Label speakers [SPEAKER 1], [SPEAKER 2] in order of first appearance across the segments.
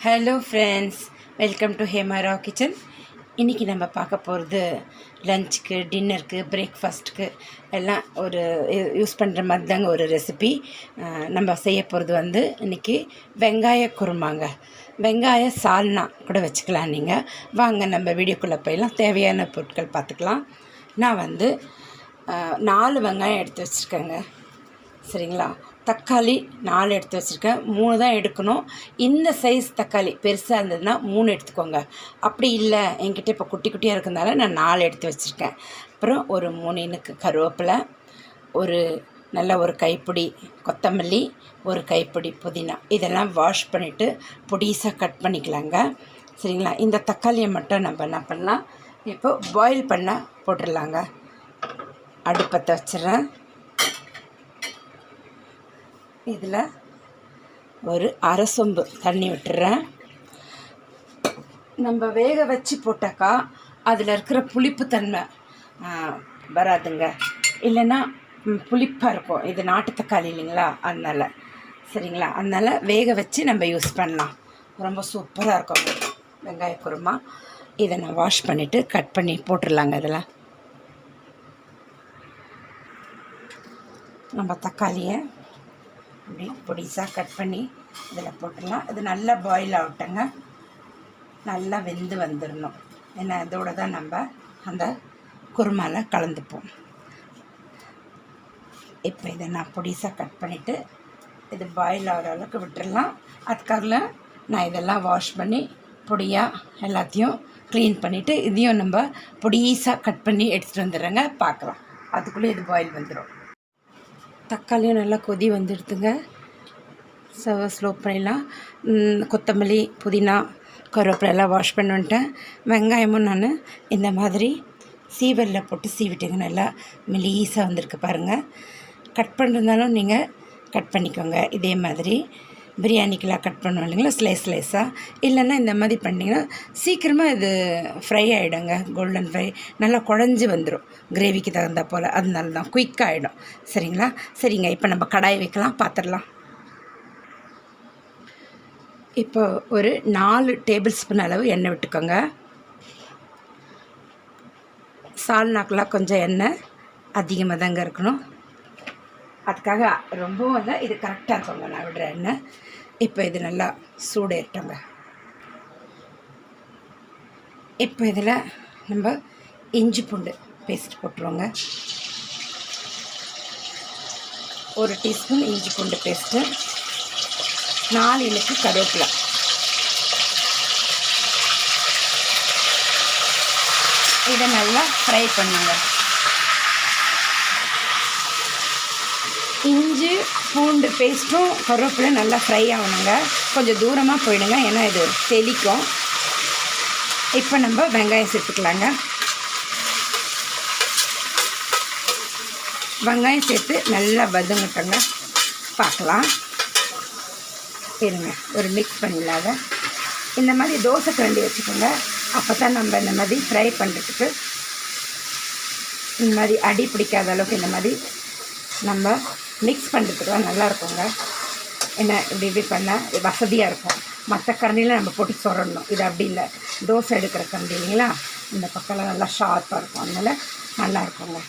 [SPEAKER 1] Hello friends, welcome to Hema kitchen. இன்றைக்கி நம்ம பார்க்க போகிறது லஞ்சுக்கு, டின்னருக்கு, பிரேக்ஃபாஸ்ட்டுக்கு எல்லாம் ஒரு யூஸ் பண்ணுற மாதிரி தாங்க ஒரு ரெசிபி. நம்ம செய்ய போகிறது இன்றைக்கி வெங்காய குருமாங்க. வெங்காய சால்னா கூட வச்சுக்கலாம் நீங்கள். வாங்க நம்ம வீடியோக்குள்ளே போயெல்லாம் தேவையான பொருட்கள் பார்த்துக்கலாம். நான் 4 வெங்காயம் எடுத்து வச்சுருக்கேங்க. சரிங்களா? தக்காளி 4 எடுத்து வச்சுருக்கேன். 3 தான் எடுக்கணும். இந்த சைஸ் தக்காளி பெருசாக இருந்ததுன்னா 3 எடுத்துக்கோங்க. அப்படி இல்லை, என்கிட்ட இப்போ குட்டி குட்டியாக இருக்கிறதுனால நான் 4 எடுத்து வச்சுருக்கேன். அப்புறம் ஒரு 3 இனுக்கு கருவேப்பிலை, ஒரு கைப்பிடி கொத்தமல்லி, ஒரு கைப்பிடி புதினா. இதெல்லாம் வாஷ் பண்ணிவிட்டு பொடிசாக கட் பண்ணிக்கலாங்க. சரிங்களா? இந்த தக்காளியை மட்டும் நம்ம என்ன பண்ணலாம், இப்போ பாயில் பண்ண போட்டுடலாங்க. அடுப்பத்தை வச்சிடறேன். இதில் ஒரு அரை சொம்பு தண்ணி விட்டுறேன். நம்ம வேக வச்சு போட்டாக்கா அதில் இருக்கிற புளிப்புத்தன்மை வராதுங்க. இல்லைன்னா புளிப்பாக இருக்கும். இது நாட்டு தக்காளி இல்லைங்களா, அதனால். சரிங்களா? அதனால் வேக வச்சு நம்ம யூஸ் பண்ணலாம். ரொம்ப சூப்பராக இருக்கும் வெங்காய குருமா. இதை நான் வாஷ் பண்ணிவிட்டு கட் பண்ணி போட்டுடலாங்க. இதில் நம்ம தக்காளியை இப்படி பொடிசாக கட் பண்ணி இதில் போட்டுடலாம். இது நல்லா பாயில் ஆகட்டுங்க. நல்லா வெந்து வந்துடணும். ஏன்னா இதோடு தான் நம்ம அந்த குருமாவில் கலந்துப்போம். இப்போ இதை நான் பொடிசாக கட் பண்ணிவிட்டு இது பாயில் ஆகிற அளவுக்கு விட்டுடலாம். அதுக்காக நான் இதெல்லாம் வாஷ் பண்ணி பொடியாக எல்லாத்தையும் க்ளீன் பண்ணிவிட்டு இதையும் நம்ம பொடிசாக கட் பண்ணி எடுத்துகிட்டு வந்துடுறேங்க. பார்க்கலாம். அதுக்குள்ளே இது பாயில் வந்துடும். தக்காளியும் நல்லா கொதி வந்துடுதுங்க. ஸ்லோ பண்ணிடலாம். கொத்தமல்லி, புதினா, கருவேப்பிலை எல்லாம் வாஷ் பண்ணி வந்துட்டேன். வெங்காயமும் நான் இந்த மாதிரி சீவலில் போட்டு சீவிட்டுங்க. நல்லா மெலீஸாக வந்திருக்கு பாருங்கள். கட் பண்ணுறதுனாலும் நீங்கள் கட் பண்ணிக்கோங்க. இதே மாதிரி பிரியாணிக்கெலாம் கட் பண்ணுவோம் இல்லைங்களா, ஸ்லைஸாக. இல்லைன்னா இந்த மாதிரி பண்ணிங்கன்னா சீக்கிரமாக இது ஃப்ரை ஆகிடுங்க. கோல்டன் ஃப்ரை நல்லா குழஞ்சி வந்துடும், கிரேவிக்கு தகுந்த போல். அதனால தான் குயிக்காக ஆகிடும். சரிங்களா? சரிங்க, இப்போ நம்ம கடாய் வைக்கலாம், பார்த்துடலாம். இப்போ ஒரு 4 டேபிள் ஸ்பூன் அளவு எண்ணெய் விட்டுக்கோங்க. சால்னாக்கெலாம் கொஞ்சம் எண்ணெய் அதிகமாக தாங்க இருக்கணும். அதுக்காக ரொம்பவும் இது கரெக்டாக இருக்குங்க நான் விடுற எண்ணெய். இப்போ இது நல்லா சூடேறிட்டோங்க. இப்போ இதில் நம்ம இஞ்சி பூண்டு பேஸ்ட் போட்டுருவோங்க. 1 டீஸ்பூன் இஞ்சி பூண்டு பேஸ்ட்டு, 4 இனுக்கு கருவேப்பிலை. இதை நல்லா ஃப்ரை பண்ணுங்க. இஞ்சி பூண்டு பேஸ்ட்டும் கருவேப்பிலை நல்லா ஃப்ரை ஆகணுங்க. கொஞ்சம் தூரமாக போயிடுங்க, ஏன்னா இது தெளிக்கும். இப்போ நம்ம வெங்காயம் சேர்த்துக்கலாங்க. வெங்காயம் சேர்த்து நல்லா வதங்கட்டோங்க. பார்க்கலாம். இருங்க, ஒரு மிக்ஸ் பண்ணிடலாத. இந்த மாதிரி தோசை கரண்டி வச்சுக்கோங்க. அப்போ தான் நம்ம இந்த மாதிரி ஃப்ரை பண்ணுறதுக்கு இந்த மாதிரி அடி பிடிக்காத அளவுக்கு இந்த மாதிரி நம்ம மிக்ஸ் பண்ணுறதுக்குலாம் நல்லா இருக்குங்க. என்ன இப்படி பண்ண வசதியாக இருக்கும். மற்ற கரண்டியில் நம்ம போட்டு சொரணும். இது அப்படி இல்லை, தோசை எடுக்கிற கரண்டி இல்லைங்களா, இந்த பக்கம்லாம் நல்லா ஷார்ப்பாக இருக்கும். அதனால் நல்லா இருக்குங்க.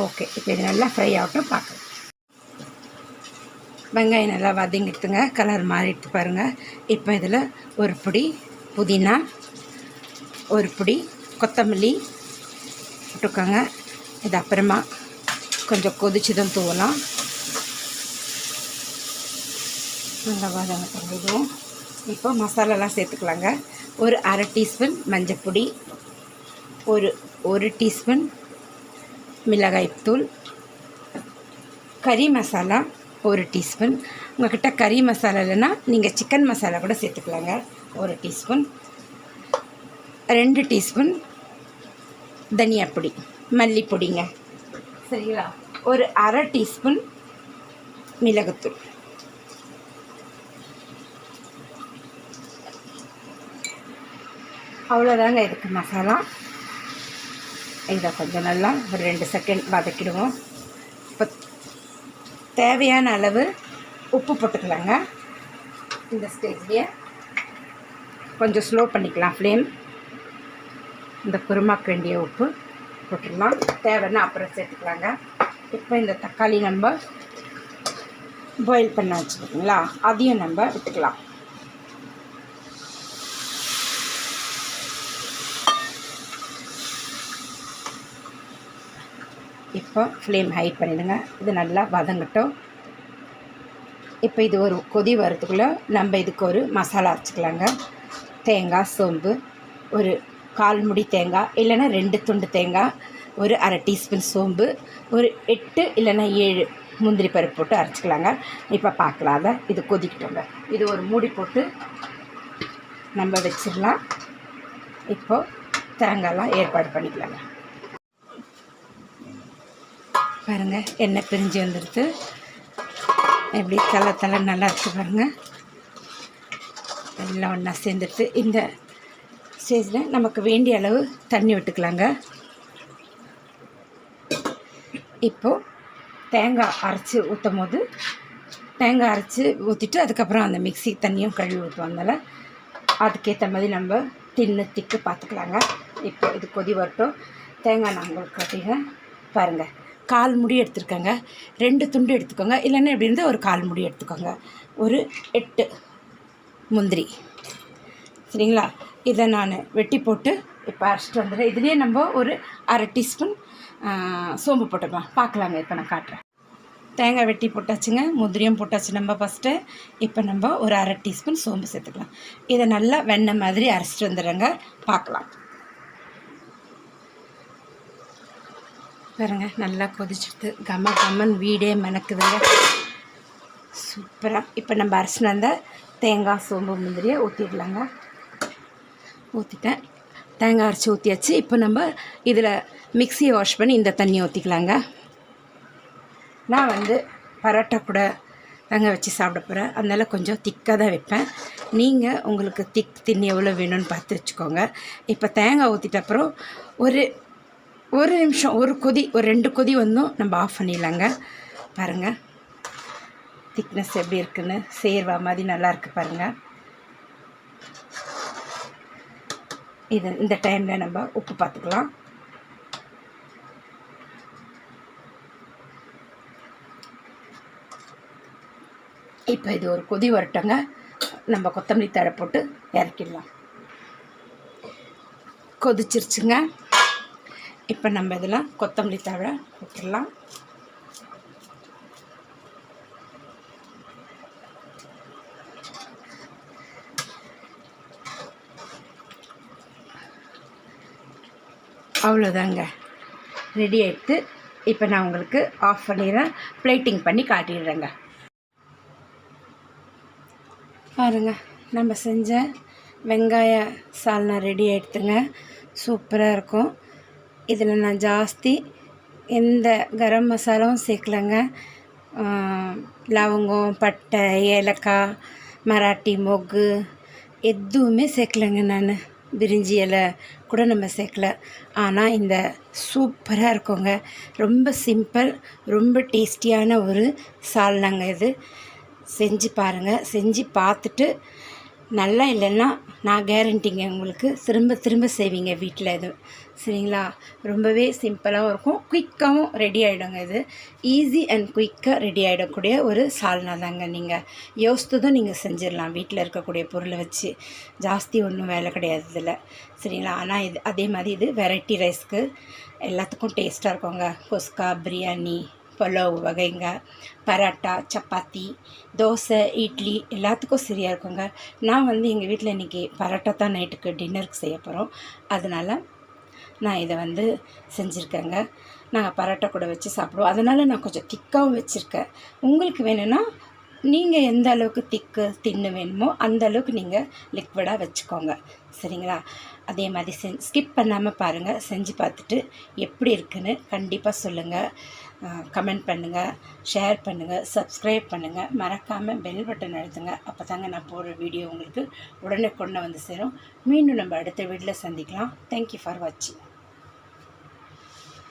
[SPEAKER 1] ஓகே, இப்போ இது நல்லா ஃப்ரை ஆகட்டும், பார்க்கலாம். வெங்காயம் நல்லா வதங்கிட்டுங்க, கலர் மாறிட்டு பாருங்கள். இப்போ இதில் ஒரு பிடி புதினா, ஒரு பிடி கொத்தமல்லி போட்டுக்கோங்க. இது அப்புறமா கொஞ்சம் கொதிச்சதும் தூவலாம். நல்லா வதங்கிடுவோம். இப்போ மசாலாலாம் சேர்த்துக்கலாங்க. ஒரு அரை டீஸ்பூன் மஞ்சள்பொடி, ஒரு டீஸ்பூன் மிளகாய்த்தூள், கறி மசாலா 1 டீஸ்பூன். உங்கள்கிட்ட கறி மசாலா இல்லைன்னா நீங்கள் சிக்கன் மசாலா கூட சேர்த்துக்கலாங்க. 1 டீஸ்பூன். 2 டீஸ்பூன் தனியா பொடி, மல்லிப்பொடிங்க. சரிங்களா? ஒரு அரை டீஸ்பூன் மிளகுத்தூள். அவ்வளோதாங்க இதுக்கு மசாலா. இதை கொஞ்சம் நல்லா ஒரு 2 செகண்ட் வதக்கிடுவோம். இப்போ தேவையான அளவு உப்பு போட்டுக்கலாங்க. இந்த ஸ்டேஜ்லேயே கொஞ்சம் ஸ்லோ பண்ணிக்கலாம் ஃப்ளேம். இந்த குருமாக்கு வேண்டிய உப்பு போட்டுடலாம், தேவைன்னா அப்புறம் சேர்த்துக்கலாங்க. இப்போ இந்த தக்காளி நம்ம பாயில் பண்ண வச்சுக்கிட்டிங்களா, அதையும் நம்ம விட்டுக்கலாம். இப்போ ஃப்ளேம் ஹை பண்ணிடுங்க, இது நல்லா வதங்கட்டும். இப்போ இது ஒரு கொதி வரத்துக்குள்ளே நம்ம இதுக்கு ஒரு மசாலா அரைச்சிக்கலாங்க. தேங்காய், சோம்பு, ஒரு 1/4 முடி தேங்காய் இல்லைன்னா 2 துண்டு தேங்காய், ஒரு 1/2 டீஸ்பூன் சோம்பு, ஒரு 8 இல்லைன்னா 7 முந்திரி பருப்பு போட்டு அரைச்சிக்கலாங்க. இப்போ பார்க்கலாம், அதை இது கொதிக்கிட்டோங்க. இது ஒரு மூடி போட்டு நம்ம வச்சிடலாம். இப்போது தேங்காயெலாம் ஏற்பாடு பண்ணிக்கலாங்க. பாருங்கள், எண்ணெய் பிரிஞ்சு வந்துடுது. எப்படி தலை நல்லா இருக்குது பாருங்கள், எல்லாம் ஒன்றா சேர்ந்துடுது. இந்த ஸ்டேஜில் நமக்கு வேண்டிய அளவு தண்ணி விட்டுக்கலாங்க. இப்போது தேங்காய் அரைச்சி ஊற்றும் போது தேங்காய் அரைச்சி ஊற்றிட்டு அதுக்கப்புறம் அந்த மிக்ஸி தண்ணியும் கழுவி ஊற்றுவாங்கனால அதுக்கேற்ற மாதிரி நம்ம திக்கு பார்த்துக்கலாங்க. இப்போ இது கொதி வரட்டும். தேங்காய் நான் உங்களுக்கு காட்டிங்க பாருங்கள், 1/4 முடி எடுத்துருக்கேங்க. 2 துண்டு எடுத்துக்கோங்க, இல்லைன்னா எப்படி இருந்தால் ஒரு 1/4 முடி எடுத்துக்கோங்க. ஒரு 8 முந்திரி, சரிங்களா? இதை நான் வெட்டி போட்டு இப்போ அரைச்சிட்டு வந்துடுறேன். இதுலேயே நம்ம ஒரு 1/2 டீஸ்பூன் சோம்பு போட்டுக்கலாம். பார்க்கலாங்க, இப்போ நான் காட்டுறேன். தேங்காய் வெட்டி போட்டாச்சுங்க, முந்திரியும் போட்டாச்சு நம்ம ஃபஸ்ட்டு. இப்போ நம்ம ஒரு 1/2 டீஸ்பூன் சோம்பு சேர்த்துக்கலாம். இதை நல்லா வெண்ணெய் மாதிரி அரைச்சிட்டு வந்துடுறேங்க, பார்க்கலாம். பாருங்க, நல்லா கொதிச்சுட்டு கம்மன் வீடே மணக்குதுங்க, சூப்பராக. இப்போ நம்ம அரைச்சிட்டு வந்த தேங்காய், சோம்பு, முந்திரியை ஊற்றிடலாங்க. ஊற்றிட்டேன், தேங்காய் அரைச்சி ஊற்றியாச்சு. இப்போ நம்ம இதில் மிக்ஸியை வாஷ் பண்ணி இந்த தண்ணியை ஊற்றிக்கலாங்க. நான் பரோட்டா கூட தேங்காய் வச்சு சாப்பிட போகிறேன், அதனால் கொஞ்சம் திக்காக தான் வைப்பேன். நீங்கள் உங்களுக்கு தின்னி எவ்வளோ வேணும்னு பார்த்து வச்சுக்கோங்க. இப்போ தேங்காய் ஊற்றிட்ட அப்புறம் ஒரு நிமிஷம், ஒரு 2 கொதி வந்தும் நம்ம ஆஃப் பண்ணிடலாங்க. பாருங்கள், திக்னஸ் எப்படி இருக்குன்னு, சேர்வா மாதிரி நல்லாயிருக்கு பாருங்கள். இந்த டைமில் நம்ம உப்பு பார்த்துக்கலாம். இப்போ இது ஒரு கொதி வரட்டங்க, நம்ம கொத்தமல்லி தழை போட்டு இறக்கிடலாம். கொதிச்சிருச்சுங்க. இப்போ நம்ம இதில் கொத்தமல்லி தழை போட்டுடலாம். அவ்வளோதாங்க, ரெடி ஆகிடுது. இப்போ நான் உங்களுக்கு ஆஃப் பண்ணிடுறேன், பிளேட்டிங் பண்ணி காட்டிடுறேங்க. பாருங்கள், நம்ம செஞ்ச வெங்காய சால்னா ரெடி ஆகிடுதுங்க, சூப்பராக இருக்கும். இதில் நான் ஜாஸ்தி எந்த கரம் மசாலாவும் சேர்க்கலைங்க. லவங்கம், பட்டை, ஏலக்காய், மராட்டி மொக்கு எதுவுமே சேர்க்கலைங்க. நான் பிரிஞ்சி இலை கூட நம்ம சேர்க்கல. ஆனால் இந்த சூப்பராக இருக்குங்க, ரொம்ப சிம்பிள், ரொம்ப டேஸ்டியான ஒரு சால்னாங்க. இது செஞ்சு பாருங்கள், செஞ்சு பார்த்துட்டு நல்லா இல்லைன்னா நான் கேரண்டிங்க, உங்களுக்கு திரும்ப செய்வீங்க வீட்டில். இது சரிங்களா? ரொம்பவே சிம்பிளாகவும் இருக்கும், குயிக்காகவும் ரெடி ஆகிடுங்க. இது ஈஸி அண்ட் குயிக்காக ரெடி ஆகிடக்கூடிய ஒரு சால்னா தாங்க. நீங்கள் யோசித்ததும் நீங்கள் செஞ்சிடலாம், வீட்டில் இருக்கக்கூடிய பொருளை வச்சு. ஜாஸ்தி ஒன்றும் வேலை கிடையாது இதில், சரிங்களா? ஆனால் இது அதே மாதிரி இது வெரைட்டி ரைஸ்க்கு எல்லாத்துக்கும் டேஸ்ட்டாக இருக்குங்க. குஸ்கா, பிரியாணி, புலாவ் வகைங்க, பரோட்டா, சப்பாத்தி, தோசை, இட்லி எல்லாத்துக்கும் சரியாக இருக்குங்க. நான் எங்கள் வீட்டில் இன்றைக்கி பரோட்டா தான் நைட்டுக்கு டின்னருக்கு செய்ய போகிறோம், அதனால் நான் இதை செஞ்சுருக்கேங்க. நாங்கள் பரோட்டா கூட வச்சு சாப்பிடுவோம், அதனால் நான் கொஞ்சம் திக்காகவும் வச்சுருக்கேன். உங்களுக்கு வேணும்னா நீங்கள் எந்த அளவுக்கு தின்னு வேணுமோ அந்த அளவுக்கு நீங்கள் லிக்விடாக வச்சுக்கோங்க, சரிங்களா? அதே மாதிரி ஸ்கிப் பண்ணாமல் பாருங்கள், செஞ்சு பார்த்துட்டு எப்படி இருக்குன்னு கண்டிப்பாக சொல்லுங்கள். கமெண்ட் பண்ணுங்கள், ஷேர் பண்ணுங்கள், சப்ஸ்கிரைப் பண்ணுங்கள், மறக்காமல் பெல் பட்டன் அழுத்துங்க. அப்போ தாங்க நான் போடுற வீடியோ உங்களுக்கு உடனே கொண்டு வந்து சேரும். மீண்டும் நம்ம அடுத்த வீடியோவில் சந்திக்கலாம். தேங்க்யூ ஃபார் வாட்சிங்.